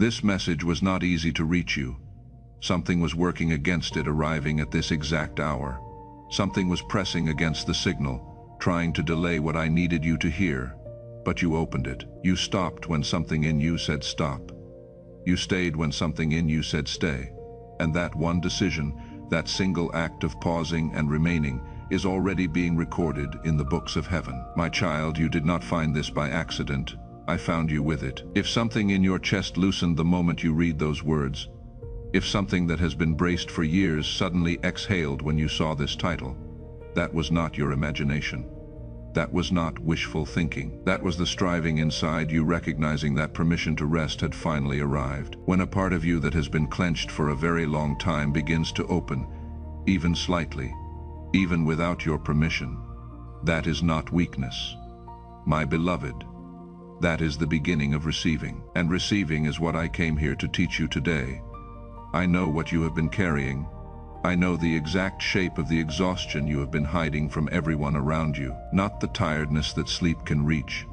This message was not easy to reach you. Something was working against it arriving at this exact hour. Something was pressing against the signal, trying to delay what I needed you to hear. But you opened it. You stopped when something in you said stop. You stayed when something in you said stay. And that one decision, that single act of pausing and remaining, is already being recorded in the books of heaven. My child, you did not find this by accident. I found you with it. If something in your chest loosened the moment you read those words, if something that has been braced for years suddenly exhaled when you saw this title, that was not your imagination. That was not wishful thinking. That was the striving inside you recognizing that permission to rest had finally arrived. When a part of you that has been clenched for a very long time begins to open, even slightly, even without your permission, that is not weakness. My beloved, that is the beginning of receiving. And receiving is what I came here to teach you today. I know what you have been carrying. I know the exact shape of the exhaustion you have been hiding from everyone around you, not the tiredness that sleep can reach.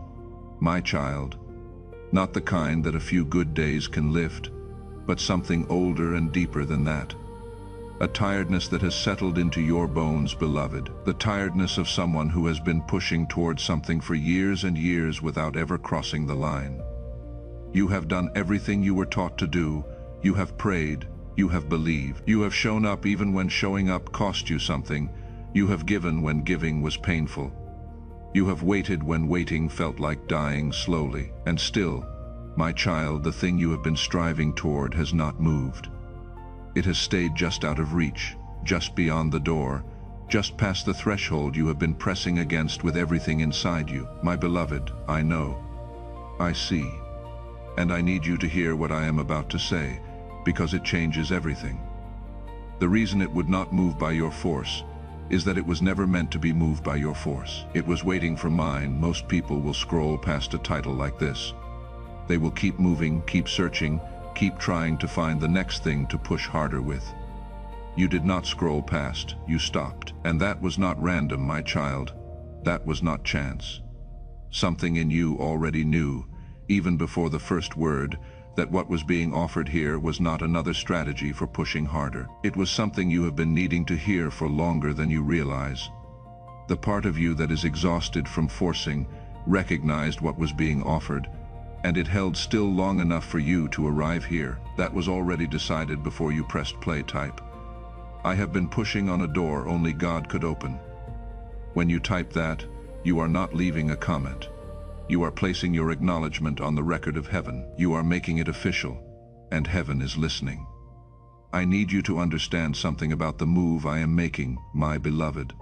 My child, not the kind that a few good days can lift, but something older and deeper than that. A tiredness that has settled into your bones, beloved. The tiredness of someone who has been pushing towards something for years and years without ever crossing the line. You have done everything you were taught to do. You have prayed. You have believed. You have shown up even when showing up cost you something. You have given when giving was painful. You have waited when waiting felt like dying slowly. And still, my child, the thing you have been striving toward has not moved. It has stayed just out of reach, just beyond the door, just past the threshold you have been pressing against with everything inside you. My beloved, I know. I see. And I need you to hear what I am about to say, because it changes everything. The reason it would not move by your force is that it was never meant to be moved by your force. It was waiting for mine. Most people will scroll past a title like this. They will keep moving, keep searching, keep trying to find the next thing to push harder with. You did not scroll past, you stopped. And that was not random, my child. That was not chance. Something in you already knew, even before the first word, that what was being offered here was not another strategy for pushing harder. It was something you have been needing to hear for longer than you realize. The part of you that is exhausted from forcing recognized what was being offered, and it held still long enough for you to arrive here. That was already decided before you pressed play. Type. I have been pushing on a door only God could open. When you type that, you are not leaving a comment. You are placing your acknowledgement on the record of heaven. You are making it official, and heaven is listening. I need you to understand something about the move I am making, my beloved.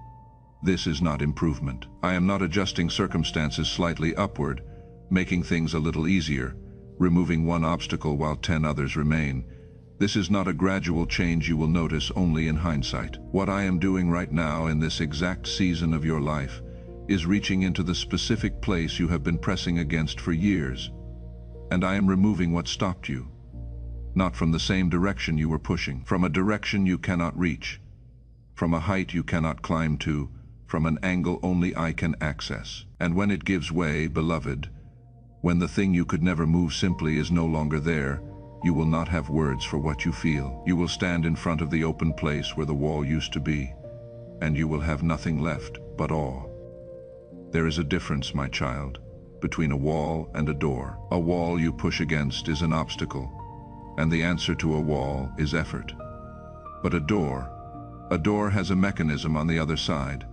This is not improvement. I am not adjusting circumstances slightly upward, making things a little easier, removing one obstacle while 10 others remain. This is not a gradual change you will notice only in hindsight. What I am doing right now in this exact season of your life is reaching into the specific place you have been pressing against for years, and I am removing what stopped you. Not from the same direction you were pushing, from a direction you cannot reach, from a height you cannot climb to, from an angle only I can access. And when it gives way, beloved, when the thing you could never move simply is no longer there, you will not have words for what you feel. You will stand in front of the open place where the wall used to be, and you will have nothing left but awe. There is a difference, my child, between a wall and a door. A wall you push against is an obstacle, and the answer to a wall is effort. But a door has a mechanism on the other side,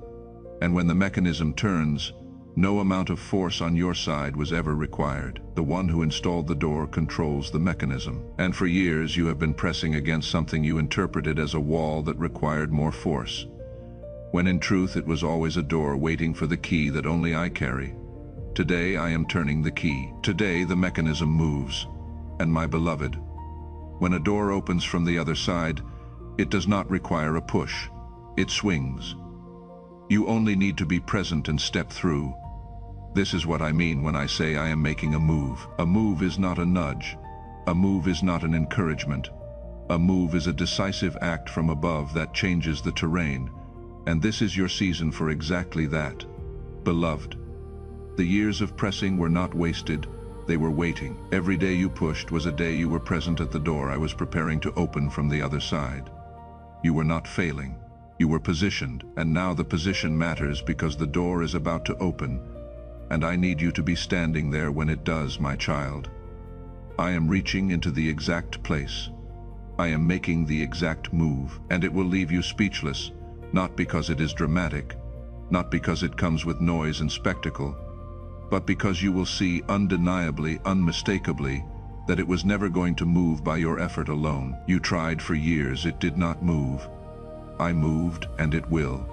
and when the mechanism turns, no amount of force on your side was ever required. The one who installed the door controls the mechanism. And for years you have been pressing against something you interpreted as a wall that required more force, when in truth it was always a door waiting for the key that only I carry. Today I am turning the key. Today the mechanism moves. And my beloved, when a door opens from the other side, it does not require a push. It swings. You only need to be present and step through. This is what I mean when I say I am making a move. A move is not a nudge. A move is not an encouragement. A move is a decisive act from above that changes the terrain. And this is your season for exactly that. Beloved, the years of pressing were not wasted. They were waiting. Every day you pushed was a day you were present at the door I was preparing to open from the other side. You were not failing. You were positioned, and now the position matters because the door is about to open, and I need you to be standing there when it does, my child. I am reaching into the exact place. I am making the exact move, and it will leave you speechless, not because it is dramatic, not because it comes with noise and spectacle, but because you will see undeniably, unmistakably, that it was never going to move by your effort alone. You tried for years, it did not move. I moved, and it will.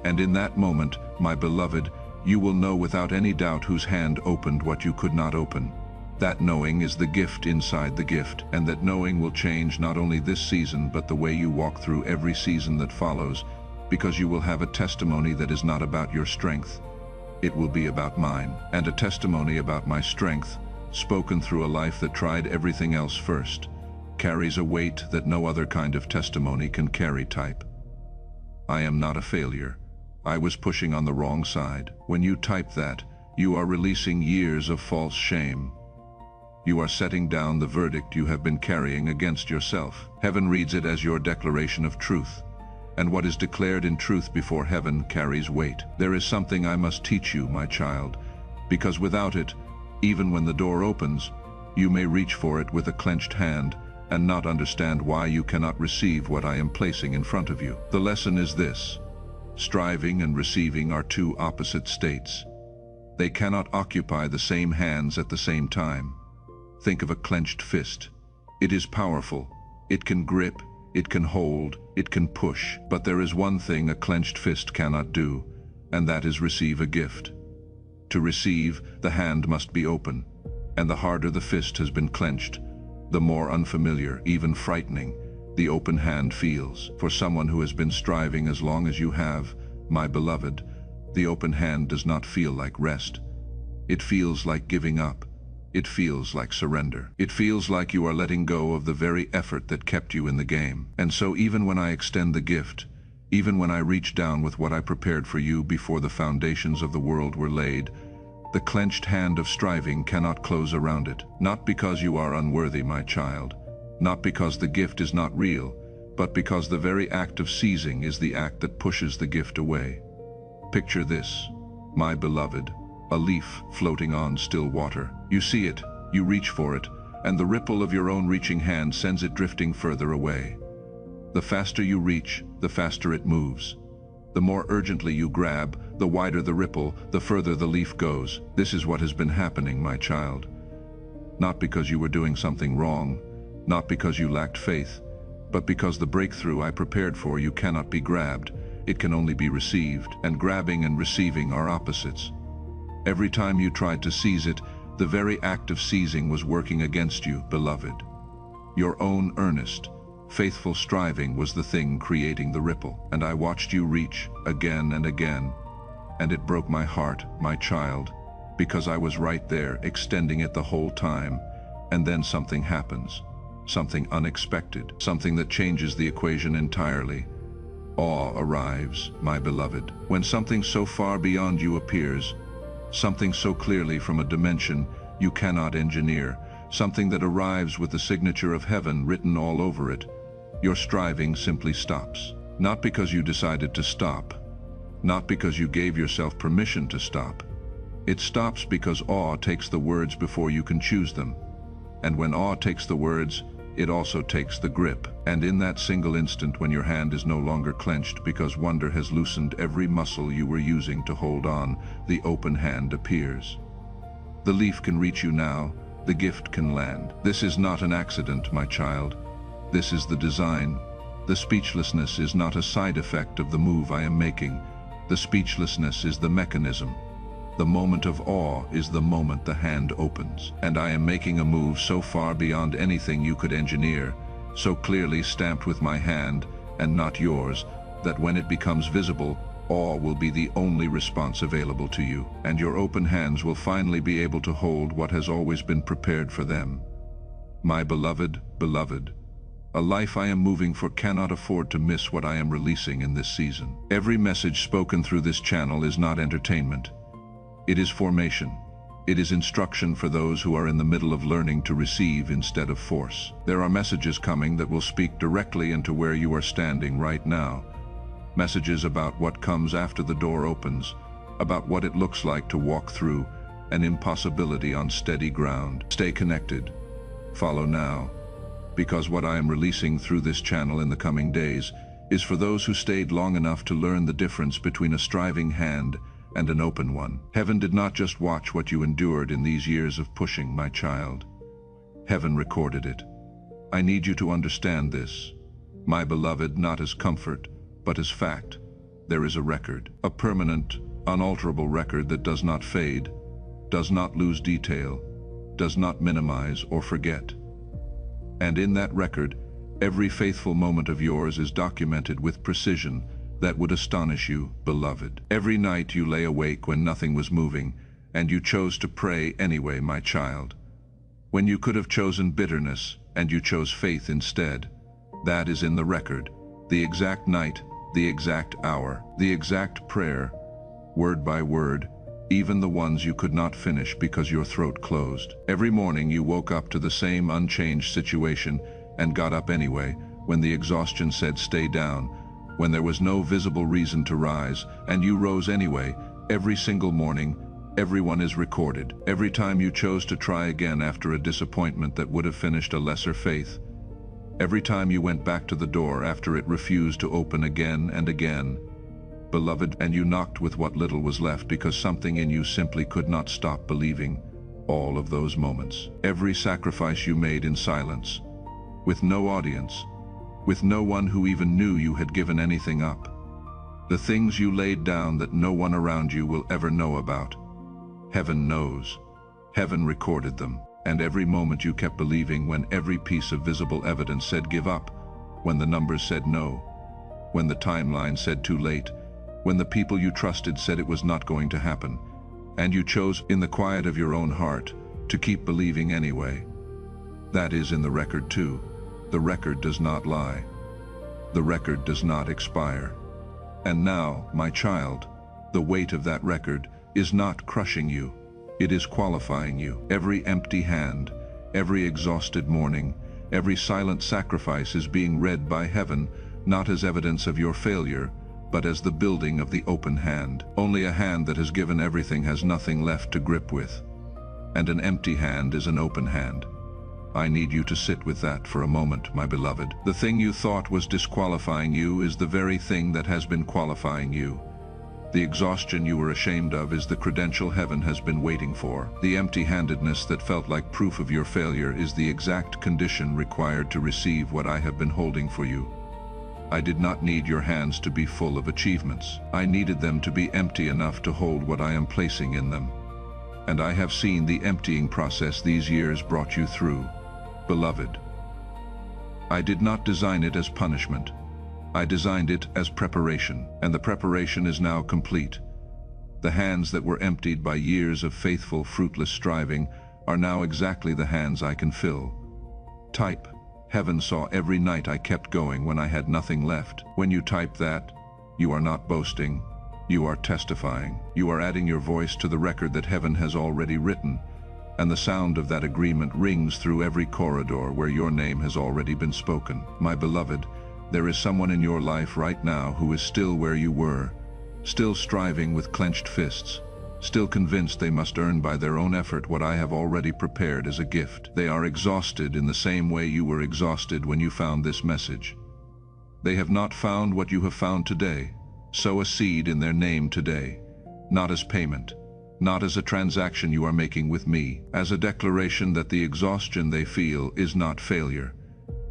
And in that moment, my beloved, you will know without any doubt whose hand opened what you could not open. That knowing is the gift inside the gift, and that knowing will change not only this season but the way you walk through every season that follows, because you will have a testimony that is not about your strength. It will be about mine, and a testimony about my strength, spoken through a life that tried everything else first, carries a weight that no other kind of testimony can carry. Type. I am not a failure. I was pushing on the wrong side. When you type that, you are releasing years of false shame. You are setting down the verdict you have been carrying against yourself. Heaven reads it as your declaration of truth, and what is declared in truth before heaven carries weight. There is something I must teach you, my child, because without it, even when the door opens, you may reach for it with a clenched hand and not understand why you cannot receive what I am placing in front of you. The lesson is this: striving and receiving are two opposite states. They cannot occupy the same hands at the same time. Think of a clenched fist. It is powerful. It can grip, it can hold, it can push. But there is one thing a clenched fist cannot do, and that is receive a gift. To receive, the hand must be open, and the harder the fist has been clenched, the more unfamiliar, even frightening, the open hand feels. For someone who has been striving as long as you have, my beloved, the open hand does not feel like rest. It feels like giving up. It feels like surrender. It feels like you are letting go of the very effort that kept you in the game. And so even when I extend the gift, even when I reach down with what I prepared for you before the foundations of the world were laid, the clenched hand of striving cannot close around it. Not because you are unworthy, my child, not because the gift is not real, but because the very act of seizing is the act that pushes the gift away. Picture this, my beloved, a leaf floating on still water. You see it, you reach for it, and the ripple of your own reaching hand sends it drifting further away. The faster you reach, the faster it moves. The more urgently you grab, the wider the ripple, the further the leaf goes. This is what has been happening, my child. Not because you were doing something wrong, not because you lacked faith, but because the breakthrough I prepared for you cannot be grabbed. It can only be received, and grabbing and receiving are opposites. Every time you tried to seize it, the very act of seizing was working against you, beloved. Your own earnest, faithful striving was the thing creating the ripple, and I watched you reach again and again, and it broke my heart, my child, because I was right there, extending it the whole time, and then something happens, something unexpected, something that changes the equation entirely. Awe arrives, my beloved, when something so far beyond you appears, something so clearly from a dimension you cannot engineer, something that arrives with the signature of heaven written all over it. Your striving simply stops. Not because you decided to stop, not because you gave yourself permission to stop. It stops because awe takes the words before you can choose them. And when awe takes the words, it also takes the grip. And in that single instant when your hand is no longer clenched because wonder has loosened every muscle you were using to hold on, the open hand appears. The leaf can reach you now, the gift can land. This is not an accident, my child. This is the design. The speechlessness is not a side effect of the move I am making. The speechlessness is the mechanism. The moment of awe is the moment the hand opens. And I am making a move so far beyond anything you could engineer, so clearly stamped with my hand, and not yours, that when it becomes visible, awe will be the only response available to you, and your open hands will finally be able to hold what has always been prepared for them. My beloved, beloved, a life I am moving for cannot afford to miss what I am releasing in this season. Every message spoken through this channel is not entertainment. It is formation. It is instruction for those who are in the middle of learning to receive instead of force. There are messages coming that will speak directly into where you are standing right now. Messages about what comes after the door opens, about what it looks like to walk through an impossibility on steady ground. Stay connected. Follow now, because what I am releasing through this channel in the coming days is for those who stayed long enough to learn the difference between a striving hand and an open one. Heaven did not just watch what you endured in these years of pushing, my child. Heaven recorded it. I need you to understand this, my beloved, not as comfort, but as fact. There is a record, a permanent, unalterable record that does not fade, does not lose detail, does not minimize or forget. And in that record, every faithful moment of yours is documented with precision that would astonish you, beloved. Every night you lay awake when nothing was moving, and you chose to pray anyway, my child. When you could have chosen bitterness, and you chose faith instead. That is in the record. The exact night, the exact hour, the exact prayer, word by word, even the ones you could not finish because your throat closed. Every morning you woke up to the same unchanged situation and got up anyway, when the exhaustion said stay down, when there was no visible reason to rise, and you rose anyway. Every single morning, everyone is recorded. Every time you chose to try again after a disappointment that would have finished a lesser faith. Every time you went back to the door after it refused to open again and again. Beloved, and you knocked with what little was left because something in you simply could not stop believing. All of those moments. Every sacrifice you made in silence, with no audience, with no one who even knew you had given anything up. The things you laid down that no one around you will ever know about. Heaven knows. Heaven recorded them. And every moment you kept believing when every piece of visible evidence said give up, when the numbers said no, when the timeline said too late, when the people you trusted said it was not going to happen, and you chose in the quiet of your own heart to keep believing anyway. That is in the record too. The record does not lie. The record does not expire. And now, my child, the weight of that record is not crushing you. It is qualifying you. Every empty hand, every exhausted morning, every silent sacrifice is being read by heaven, not as evidence of your failure, but as the building of the open hand. Only a hand that has given everything has nothing left to grip with. And an empty hand is an open hand. I need you to sit with that for a moment, my beloved. The thing you thought was disqualifying you is the very thing that has been qualifying you. The exhaustion you were ashamed of is the credential heaven has been waiting for. The empty-handedness that felt like proof of your failure is the exact condition required to receive what I have been holding for you. I did not need your hands to be full of achievements. I needed them to be empty enough to hold what I am placing in them. And I have seen the emptying process these years brought you through. Beloved, I did not design it as punishment. I designed it as preparation, and the preparation is now complete. The hands that were emptied by years of faithful, fruitless striving are now exactly the hands I can fill. Type. Heaven saw every night I kept going when I had nothing left. When you type that, you are not boasting. You are testifying. You are adding your voice to the record that heaven has already written. And the sound of that agreement rings through every corridor where your name has already been spoken. My beloved, there is someone in your life right now who is still where you were, still striving with clenched fists, still convinced they must earn by their own effort what I have already prepared as a gift. They are exhausted in the same way you were exhausted when you found this message. They have not found what you have found today. Sow a seed in their name today, not as payment, not as a transaction you are making with me, as a declaration that the exhaustion they feel is not failure.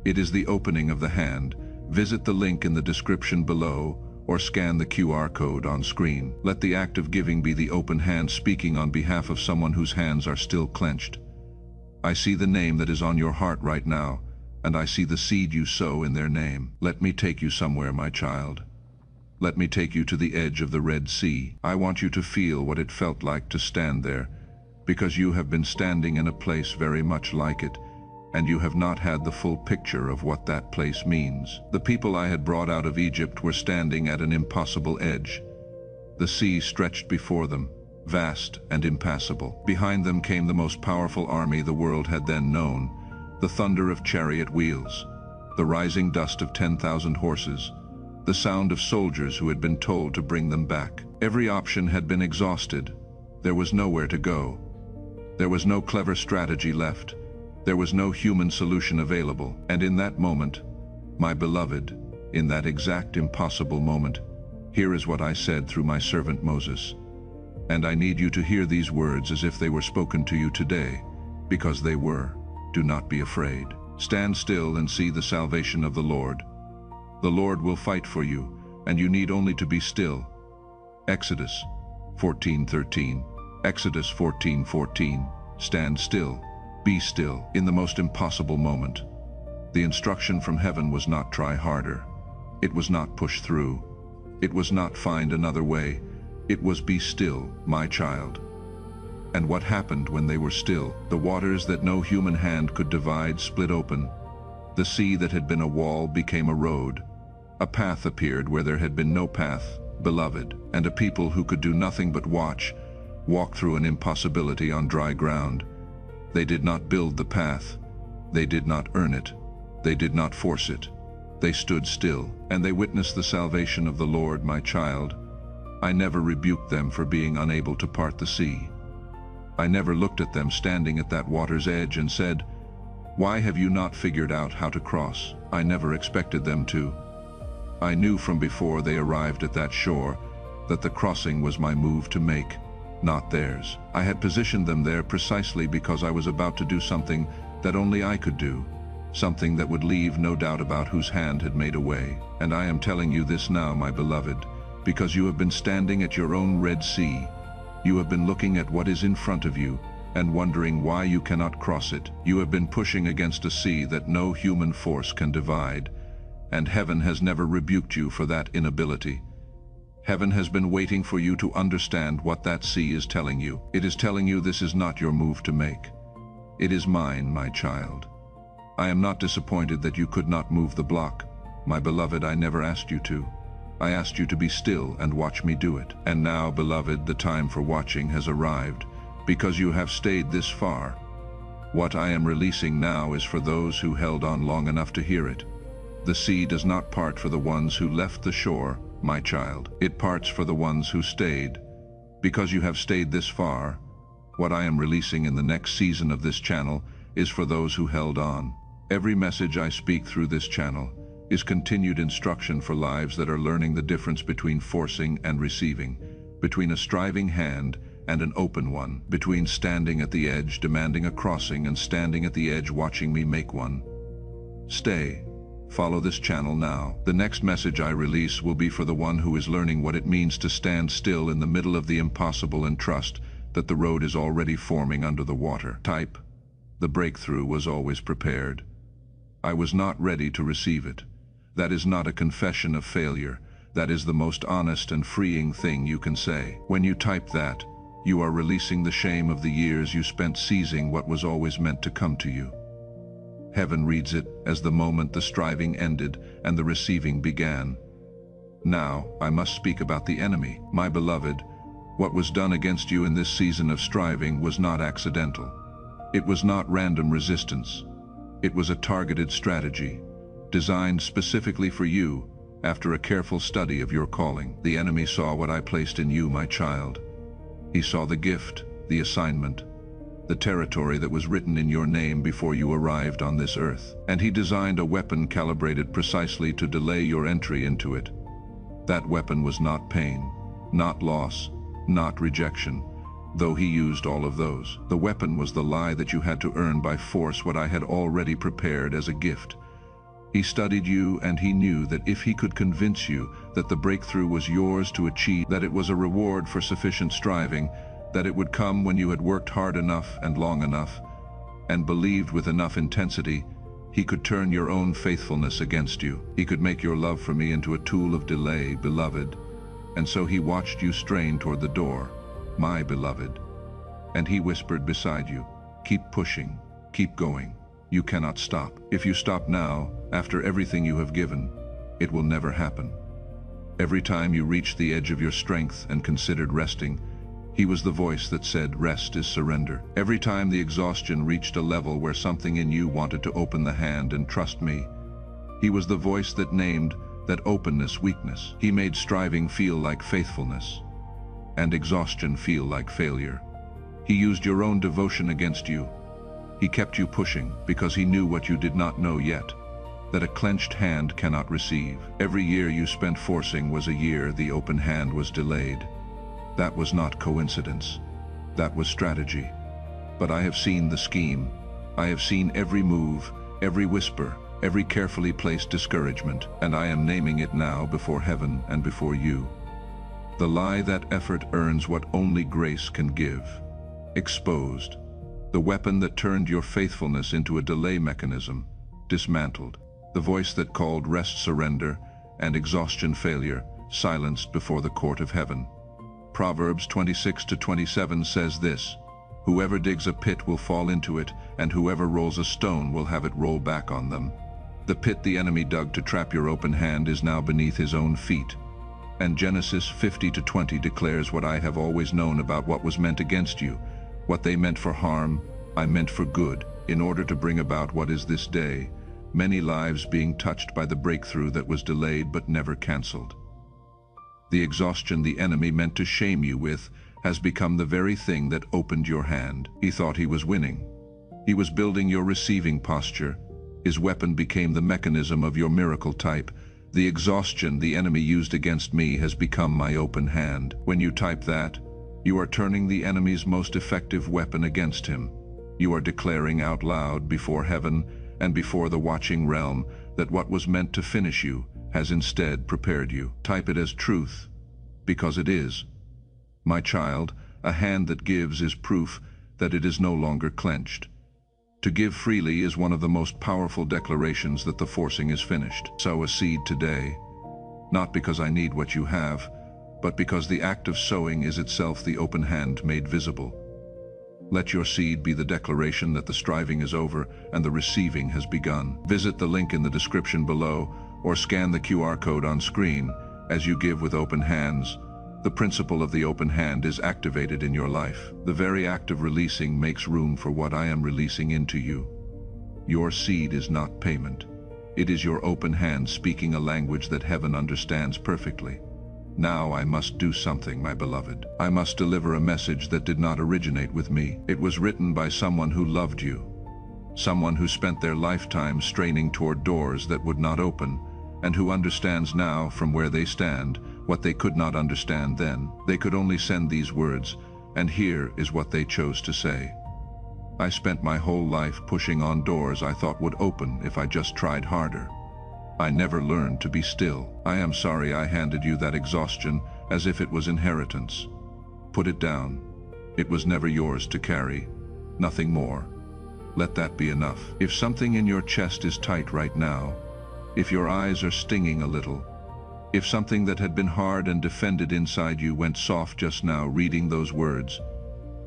It is the opening of the hand. Visit the link in the description below or scan the QR code on screen. Let the act of giving be the open hand speaking on behalf of someone whose hands are still clenched. I see the name that is on your heart right now, and I see the seed you sow in their name. Let me take you somewhere, my child. Let me take you to the edge of the Red Sea. I want you to feel what it felt like to stand there, because you have been standing in a place very much like it, and you have not had the full picture of what that place means. The people I had brought out of Egypt were standing at an impossible edge. The sea stretched before them, vast and impassable. Behind them came the most powerful army the world had then known, the thunder of chariot wheels, the rising dust of 10,000 horses, the sound of soldiers who had been told to bring them back. Every option had been exhausted. There was nowhere to go. There was no clever strategy left. There was no human solution available. And in that moment, my beloved, in that exact impossible moment, here is what I said through my servant Moses. And I need you to hear these words as if they were spoken to you today, because they were. Do not be afraid. Stand still and see the salvation of the Lord. The Lord will fight for you, and you need only to be still. Exodus 14:13. Exodus 14:14. Stand still. Be still. In the most impossible moment, the instruction from heaven was not try harder. It was not push through. It was not find another way. It was be still, my child. And what happened when they were still? The waters that no human hand could divide split open. The sea that had been a wall became a road. A path appeared where there had been no path, beloved, and a people who could do nothing but watch, walk through an impossibility on dry ground. They did not build the path. They did not earn it. They did not force it. They stood still, and they witnessed the salvation of the Lord, my child. I never rebuked them for being unable to part the sea. I never looked at them standing at that water's edge and said, "Why have you not figured out how to cross?" I never expected them to. I knew from before they arrived at that shore that the crossing was my move to make, not theirs. I had positioned them there precisely because I was about to do something that only I could do, something that would leave no doubt about whose hand had made a way. And I am telling you this now, my beloved, because you have been standing at your own Red Sea. You have been looking at what is in front of you and wondering why you cannot cross it. You have been pushing against a sea that no human force can divide, and heaven has never rebuked you for that inability. Heaven has been waiting for you to understand what that sea is telling you. It is telling you this is not your move to make. It is mine, my child. I am not disappointed that you could not move the block. My beloved, I never asked you to. I asked you to be still and watch me do it. And now, beloved, the time for watching has arrived, because you have stayed this far. What I am releasing now is for those who held on long enough to hear it. The sea does not part for the ones who left the shore, my child. It parts for the ones who stayed. Because you have stayed this far, what I am releasing in the next season of this channel is for those who held on. Every message I speak through this channel is continued instruction for lives that are learning the difference between forcing and receiving, between a striving hand and an open one, between standing at the edge demanding a crossing and standing at the edge watching me make one. Stay. Follow this channel now. The next message I release will be for the one who is learning what it means to stand still in the middle of the impossible and trust that the road is already forming under the water. Type, the breakthrough was always prepared. I was not ready to receive it. That is not a confession of failure. That is the most honest and freeing thing you can say. When you type that, you are releasing the shame of the years you spent seizing what was always meant to come to you. Heaven reads it as the moment the striving ended and the receiving began. Now, I must speak about the enemy. My beloved, what was done against you in this season of striving was not accidental. It was not random resistance. It was a targeted strategy, designed specifically for you after a careful study of your calling. The enemy saw what I placed in you, my child. He saw the gift, the assignment, the territory that was written in your name before you arrived on this earth. And he designed a weapon calibrated precisely to delay your entry into it. That weapon was not pain, not loss, not rejection, though he used all of those. The weapon was the lie that you had to earn by force what I had already prepared as a gift. He studied you, and he knew that if he could convince you that the breakthrough was yours to achieve, that it was a reward for sufficient striving, that it would come when you had worked hard enough and long enough, and believed with enough intensity, he could turn your own faithfulness against you. He could make your love for me into a tool of delay, beloved. And so he watched you strain toward the door, my beloved. And he whispered beside you, keep pushing, keep going. You cannot stop. If you stop now, after everything you have given, it will never happen. Every time you reached the edge of your strength and considered resting, He was the voice that said, "Rest is surrender." Every time the exhaustion reached a level where something in you wanted to open the hand and trust me, he was the voice that named that openness weakness. He made striving feel like faithfulness, and exhaustion feel like failure. He used your own devotion against you. He kept you pushing because he knew what you did not know yet, that a clenched hand cannot receive. Every year you spent forcing was a year the open hand was delayed. That was not coincidence. That was strategy. But I have seen the scheme. I have seen every move, every whisper, every carefully placed discouragement, and I am naming it now before heaven and before you. The lie that effort earns what only grace can give. Exposed. The weapon that turned your faithfulness into a delay mechanism. Dismantled. The voice that called rest surrender and exhaustion failure, silenced before the court of heaven. Proverbs 26:27 says this, "Whoever digs a pit will fall into it, and whoever rolls a stone will have it roll back on them." The pit the enemy dug to trap your open hand is now beneath his own feet. And Genesis 50:20 declares what I have always known about what was meant against you. What they meant for harm, I meant for good, in order to bring about what is this day, many lives being touched by the breakthrough that was delayed but never canceled. The exhaustion the enemy meant to shame you with has become the very thing that opened your hand. He thought he was winning. He was building your receiving posture. His weapon became the mechanism of your miracle type. The exhaustion the enemy used against me has become my open hand. When you type that, you are turning the enemy's most effective weapon against him. You are declaring out loud before heaven and before the watching realm that what was meant to finish you has instead prepared you. Type it as truth, because it is. My child, a hand that gives is proof that it is no longer clenched. To give freely is one of the most powerful declarations that the forcing is finished. Sow a seed today, not because I need what you have, but because the act of sowing is itself the open hand made visible. Let your seed be the declaration that the striving is over and the receiving has begun. Visit the link in the description below or scan the QR code on screen. As you give with open hands, the principle of the open hand is activated in your life. The very act of releasing makes room for what I am releasing into you. Your seed is not payment. It is your open hand speaking a language that heaven understands perfectly. Now I must do something, my beloved. I must deliver a message that did not originate with me. It was written by someone who loved you, someone who spent their lifetime straining toward doors that would not open, and who understands now from where they stand what they could not understand then. They could only send these words, and here is what they chose to say. I spent my whole life pushing on doors I thought would open if I just tried harder. I never learned to be still. I am sorry I handed you that exhaustion as if it was inheritance. Put it down. It was never yours to carry. Nothing more. Let that be enough. If something in your chest is tight right now, if your eyes are stinging a little, if something that had been hard and defended inside you went soft just now reading those words,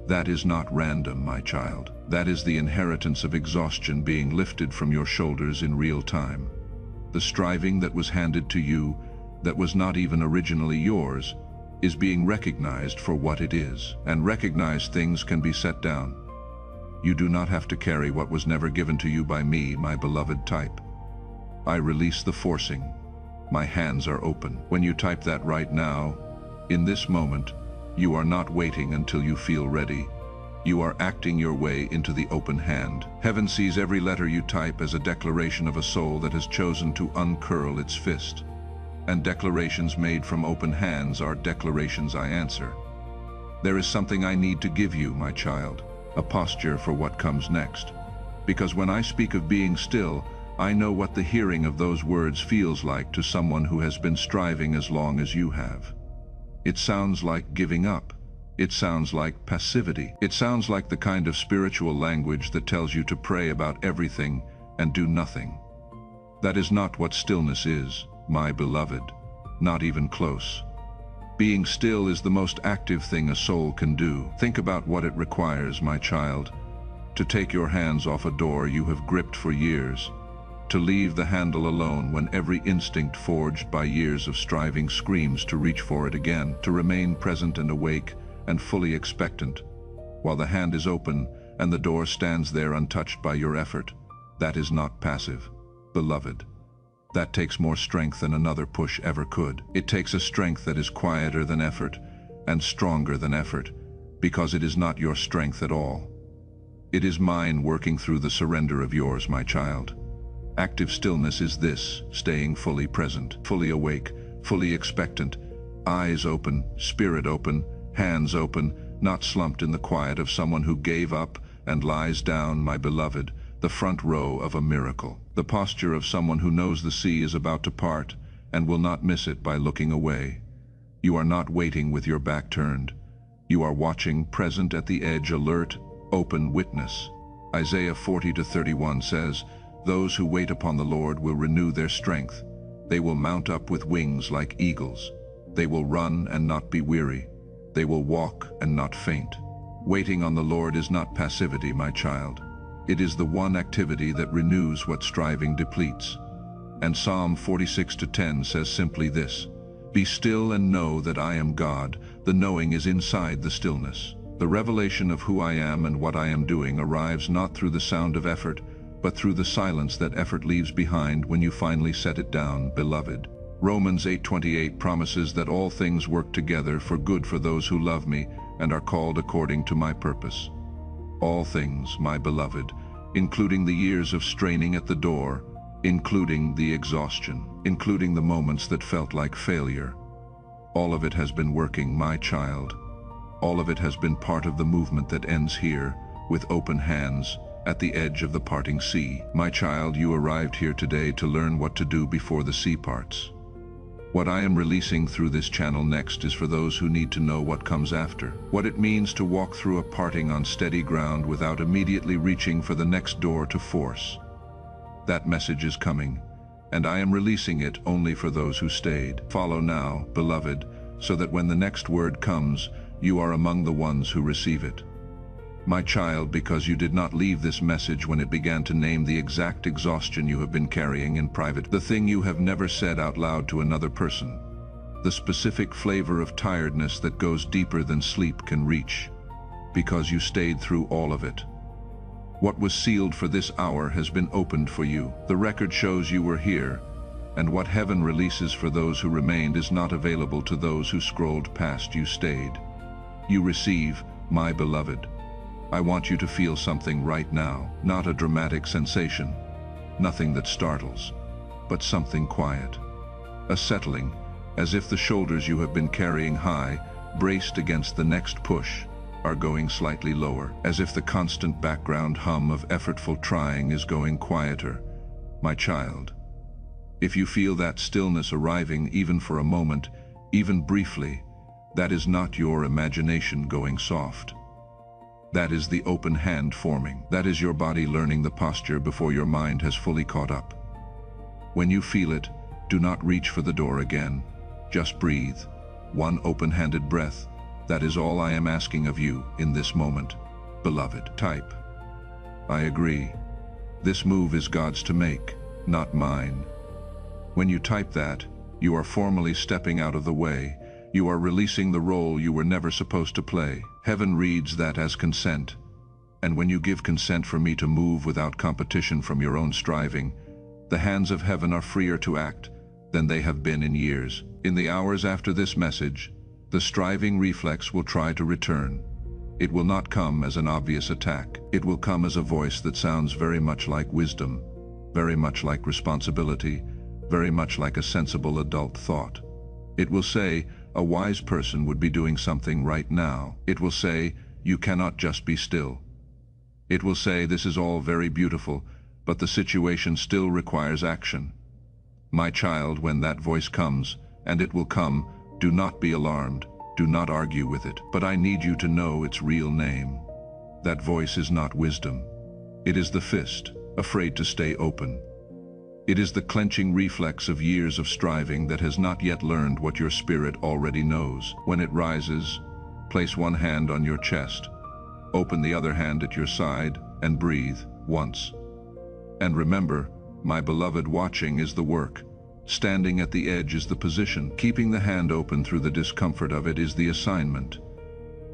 that is not random, my child. That is the inheritance of exhaustion being lifted from your shoulders in real time. The striving that was handed to you, that was not even originally yours, is being recognized for what it is. And recognized things can be set down. You do not have to carry what was never given to you by me, my beloved type. I release the forcing. My hands are open. When you type that right now, in this moment, you are not waiting until you feel ready. You are acting your way into the open hand. Heaven sees every letter you type as a declaration of a soul that has chosen to uncurl its fist. And declarations made from open hands are declarations I answer. There is something I need to give you, my child, a posture for what comes next. Because when I speak of being still, I know what the hearing of those words feels like to someone who has been striving as long as you have. It sounds like giving up. It sounds like passivity. It sounds like the kind of spiritual language that tells you to pray about everything and do nothing. That is not what stillness is, my beloved, not even close. Being still is the most active thing a soul can do. Think about what it requires, my child, to take your hands off a door you have gripped for years, to leave the handle alone when every instinct forged by years of striving screams to reach for it again, to remain present and awake and fully expectant, while the hand is open and the door stands there untouched by your effort. That is not passive, beloved. That takes more strength than another push ever could. It takes a strength that is quieter than effort and stronger than effort, because it is not your strength at all. It is mine working through the surrender of yours, my child. Active stillness is this, staying fully present, fully awake, fully expectant, eyes open, spirit open, hands open, not slumped in the quiet of someone who gave up and lies down, my beloved, the front row of a miracle. The posture of someone who knows the sea is about to part and will not miss it by looking away. You are not waiting with your back turned. You are watching, present at the edge, alert, open witness. Isaiah 40:31 says, "Those who wait upon the Lord will renew their strength. They will mount up with wings like eagles. They will run and not be weary. They will walk and not faint." Waiting on the Lord is not passivity, my child. It is the one activity that renews what striving depletes. And Psalm 46:10 says simply this, "Be still and know that I am God." The knowing is inside the stillness. The revelation of who I am and what I am doing arrives not through the sound of effort, but through the silence that effort leaves behind when you finally set it down, beloved. Romans 8:28 promises that all things work together for good for those who love me and are called according to my purpose. All things, my beloved, including the years of straining at the door, including the exhaustion, including the moments that felt like failure. All of it has been working, my child. All of it has been part of the movement that ends here, with open hands, at the edge of the parting sea. My child, you arrived here today to learn what to do before the sea parts. What I am releasing through this channel next is for those who need to know what comes after. What it means to walk through a parting on steady ground without immediately reaching for the next door to force. That message is coming, and I am releasing it only for those who stayed. Follow now, beloved, so that when the next word comes, you are among the ones who receive it. My child, because you did not leave this message when it began to name the exact exhaustion you have been carrying in private, the thing you have never said out loud to another person, the specific flavor of tiredness that goes deeper than sleep can reach, because you stayed through all of it. What was sealed for this hour has been opened for you. The record shows you were here, and what heaven releases for those who remained is not available to those who scrolled past. You stayed. You receive, my beloved. I want you to feel something right now, not a dramatic sensation, nothing that startles, but something quiet. A settling, as if the shoulders you have been carrying high, braced against the next push, are going slightly lower, as if the constant background hum of effortful trying is going quieter. My child, if you feel that stillness arriving even for a moment, even briefly, that is not your imagination going soft. That is the open hand forming. That is your body learning the posture before your mind has fully caught up. When you feel it, do not reach for the door again. Just breathe. One open-handed breath. That is all I am asking of you in this moment. Beloved, type. I agree. This move is God's to make, not mine. When you type that, you are formally stepping out of the way. You are releasing the role you were never supposed to play. Heaven reads that as consent. And when you give consent for me to move without competition from your own striving, the hands of heaven are freer to act than they have been in years. In the hours after this message, the striving reflex will try to return. It will not come as an obvious attack. It will come as a voice that sounds very much like wisdom, very much like responsibility, very much like a sensible adult thought. It will say, a wise person would be doing something right now. It will say, you cannot just be still. It will say, this is all very beautiful, but the situation still requires action. My child, when that voice comes, and it will come, do not be alarmed, do not argue with it, but I need you to know its real name. That voice is not wisdom. It is the fist, afraid to stay open. It is the clenching reflex of years of striving that has not yet learned what your spirit already knows. When it rises, place one hand on your chest, open the other hand at your side, and breathe once. And remember, my beloved, watching is the work. Standing at the edge is the position. Keeping the hand open through the discomfort of it is the assignment.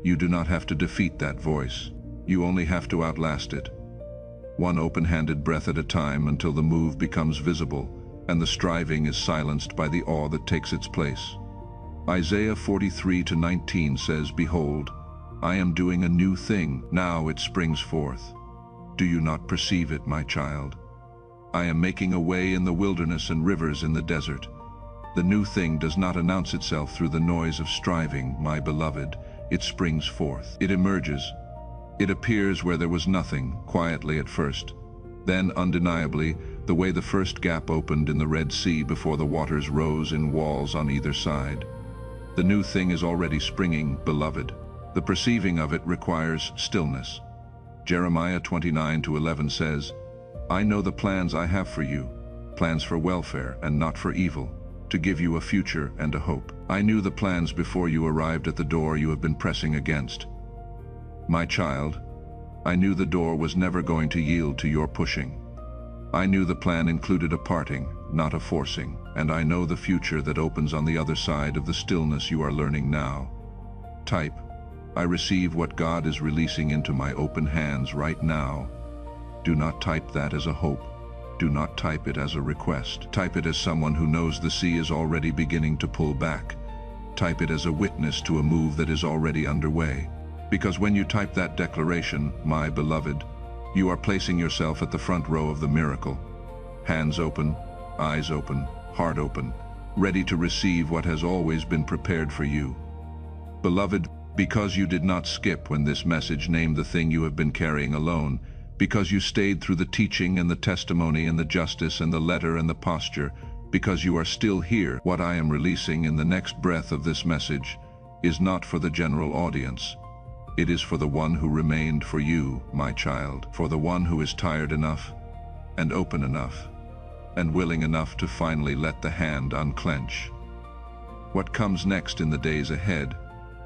You do not have to defeat that voice. You only have to outlast it. One open-handed breath at a time until the move becomes visible and the striving is silenced by the awe that takes its place. Isaiah 43:19 says, "Behold, I am doing a new thing, now it springs forth. Do you not perceive it, my child? I am making a way in the wilderness and rivers in the desert." The new thing does not announce itself through the noise of striving, my beloved. It springs forth. It emerges. It appears where there was nothing, quietly at first. Then, undeniably, the way the first gap opened in the Red Sea before the waters rose in walls on either side. The new thing is already springing, beloved. The perceiving of it requires stillness. Jeremiah 29:11 says, "I know the plans I have for you, plans for welfare and not for evil, to give you a future and a hope. I knew the plans before you arrived at the door you have been pressing against." My child, I knew the door was never going to yield to your pushing. I knew the plan included a parting, not a forcing, and I know the future that opens on the other side of the stillness you are learning now. Type, "I receive what God is releasing into my open hands right now." Do not type that as a hope. Do not type it as a request. Type it as someone who knows the sea is already beginning to pull back. Type it as a witness to a move that is already underway. Because when you type that declaration, my beloved, you are placing yourself at the front row of the miracle. Hands open, eyes open, heart open, ready to receive what has always been prepared for you. Beloved, because you did not skip when this message named the thing you have been carrying alone, because you stayed through the teaching and the testimony and the justice and the letter and the posture, because you are still here, what I am releasing in the next breath of this message is not for the general audience. It is for the one who remained, for you, my child, for the one who is tired enough and open enough and willing enough to finally let the hand unclench. What comes next in the days ahead,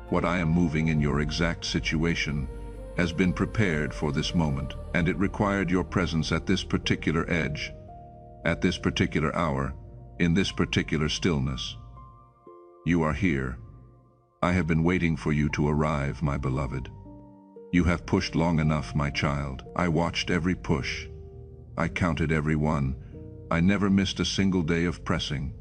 what I am moving in your exact situation, has been prepared for this moment, and it required your presence at this particular edge, at this particular hour, in this particular stillness. You are here. I have been waiting for you to arrive, my beloved. You have pushed long enough, my child. I watched every push. I counted every one. I never missed a single day of pressing,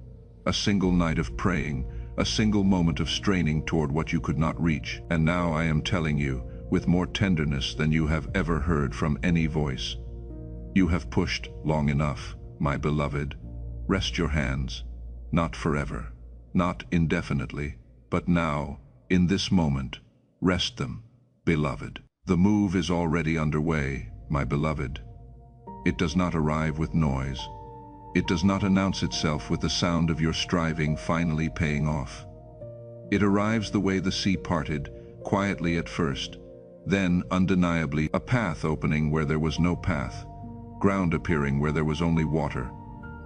a single night of praying, a single moment of straining toward what you could not reach. And now I am telling you, with more tenderness than you have ever heard from any voice, you have pushed long enough, my beloved. Rest your hands, not forever, not indefinitely, but now, in this moment, rest them, beloved. The move is already underway, my beloved. It does not arrive with noise. It does not announce itself with the sound of your striving finally paying off. It arrives the way the sea parted, quietly at first, then undeniably a path opening where there was no path, ground appearing where there was only water,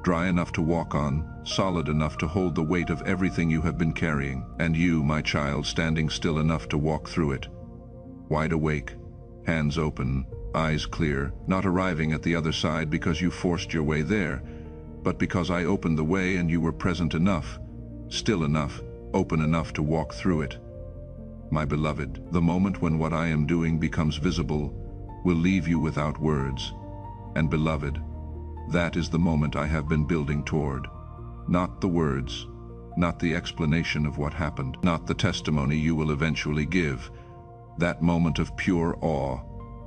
dry enough to walk on, solid enough to hold the weight of everything you have been carrying, and you, my child, standing still enough to walk through it. Wide awake, hands open, eyes clear, not arriving at the other side because you forced your way there, but because I opened the way and you were present enough, still enough, open enough to walk through it. My beloved, the moment when what I am doing becomes visible will leave you without words. And beloved, that is the moment I have been building toward. Not the words, not the explanation of what happened, not the testimony you will eventually give. That moment of pure awe,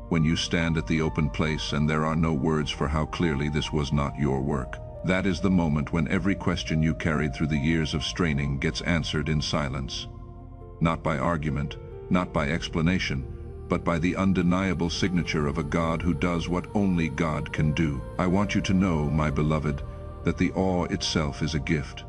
when you stand at the open place and there are no words for how clearly this was not your work. That is the moment when every question you carried through the years of straining gets answered in silence. Not by argument, not by explanation, but by the undeniable signature of a God who does what only God can do. I want you to know, my beloved, that the awe itself is a gift.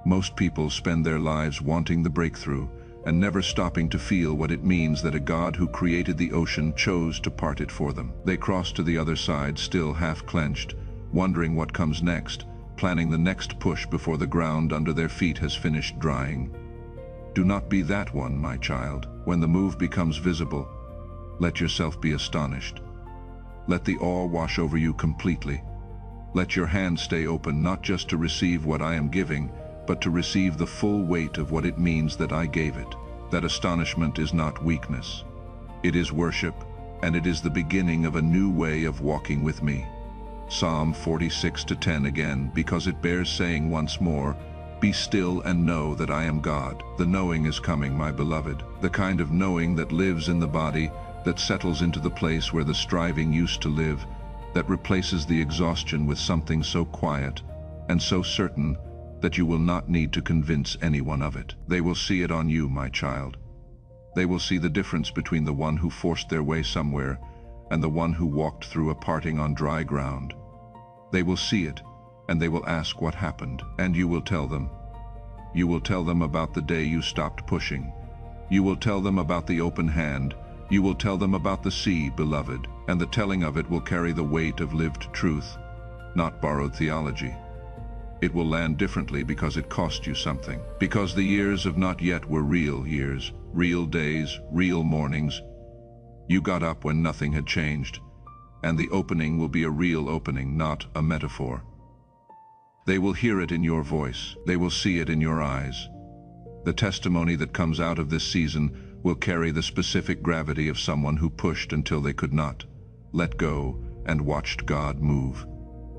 Most people spend their lives wanting the breakthrough and never stopping to feel what it means that a God who created the ocean chose to part it for them. They cross to the other side still half-clenched, wondering what comes next, planning the next push before the ground under their feet has finished drying. Do not be that one, my child. When the move becomes visible, let yourself be astonished. Let the awe wash over you completely. Let your hand stay open not just to receive what I am giving, but to receive the full weight of what it means that I gave it. that astonishment is not weakness. It is worship, and it is the beginning of a new way of walking with me. Psalm 46:10 again, because it bears saying once more, "Be still and know that I am God." The knowing is coming, my beloved, the kind of knowing that lives in the body, that settles into the place where the striving used to live, that replaces the exhaustion with something so quiet and so certain that you will not need to convince anyone of it. They will see it on you, my child. They will see the difference between the one who forced their way somewhere and the one who walked through a parting on dry ground. They will see it, and they will ask what happened, and you will tell them. You will tell them about the day you stopped pushing. You will tell them about the open hand. You will tell them about the sea, beloved, and the telling of it will carry the weight of lived truth, not borrowed theology. It will land differently because it cost you something, because the years of not yet were real years, real days, real mornings. You got up when nothing had changed, and the opening will be a real opening, not a metaphor. They will hear it in your voice. They will see it in your eyes. The testimony that comes out of this season will carry the specific gravity of someone who pushed until they could not, let go, and watched God move.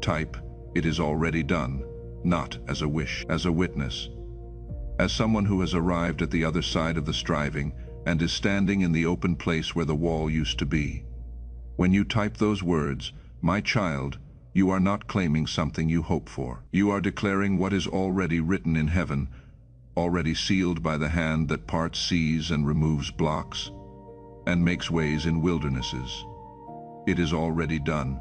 Type, "It is already done," not as a wish, as a witness. As someone who has arrived at the other side of the striving and is standing in the open place where the wall used to be. When you type those words, "My child," you are not claiming something you hope for. You are declaring what is already written in heaven, already sealed by the hand that parts seas and removes blocks, and makes ways in wildernesses. It is already done.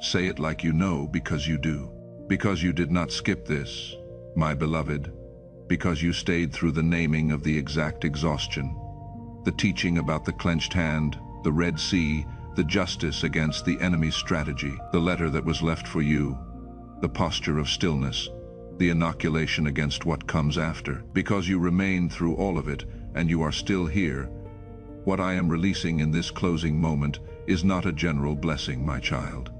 Say it like you know, because you do. Because you did not skip this, my beloved. Because you stayed through the naming of the exact exhaustion, the teaching about the clenched hand, the Red Sea, the justice against the enemy's strategy, the letter that was left for you, the posture of stillness, the inoculation against what comes after. Because you remained through all of it, and you are still here, what I am releasing in this closing moment is not a general blessing, my child.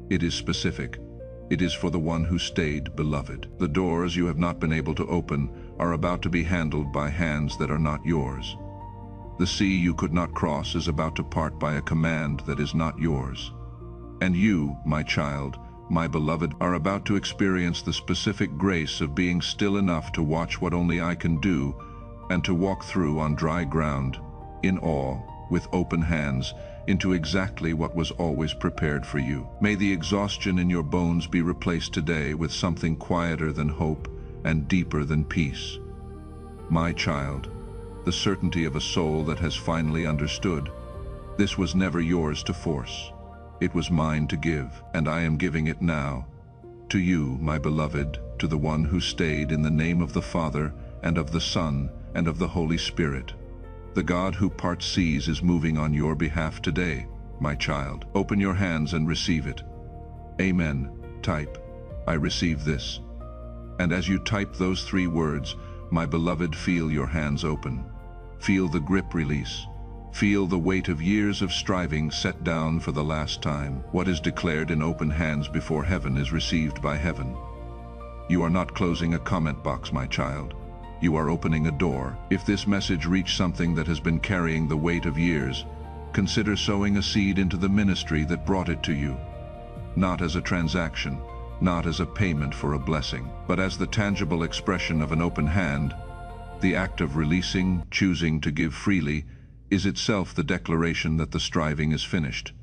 It is specific. It is for the one who stayed, beloved. The doors you have not been able to open are about to be handled by hands that are not yours. The sea you could not cross is about to part by a command that is not yours. And you, my child, my beloved, are about to experience the specific grace of being still enough to watch what only I can do, and to walk through on dry ground, in awe, with open hands, into exactly what was always prepared for you. May the exhaustion in your bones be replaced today with something quieter than hope and deeper than peace. My child, the certainty of a soul that has finally understood. This was never yours to force. It was mine to give, and I am giving it now. To you, my beloved, to the one who stayed, in the name of the Father, and of the Son, and of the Holy Spirit. The God who parts seas is moving on your behalf today, my child. Open your hands and receive it. Amen. Type, "I receive this." And as you type those 3 words, my beloved, feel your hands open. Feel the grip release. Feel the weight of years of striving set down for the last time. What is declared in open hands before heaven is received by heaven. You are not closing a comment box, my child. You are opening a door. If this message reached something that has been carrying the weight of years, consider sowing a seed into the ministry that brought it to you. Not as a transaction, not as a payment for a blessing, but as the tangible expression of an open hand. The act of releasing, choosing to give freely, is itself the declaration that the striving is finished.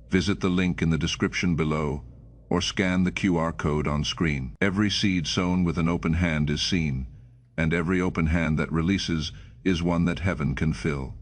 Visit the link in the description below, or scan the QR code on screen. Every seed sown with an open hand is seen, and every open hand that releases is one that heaven can fill.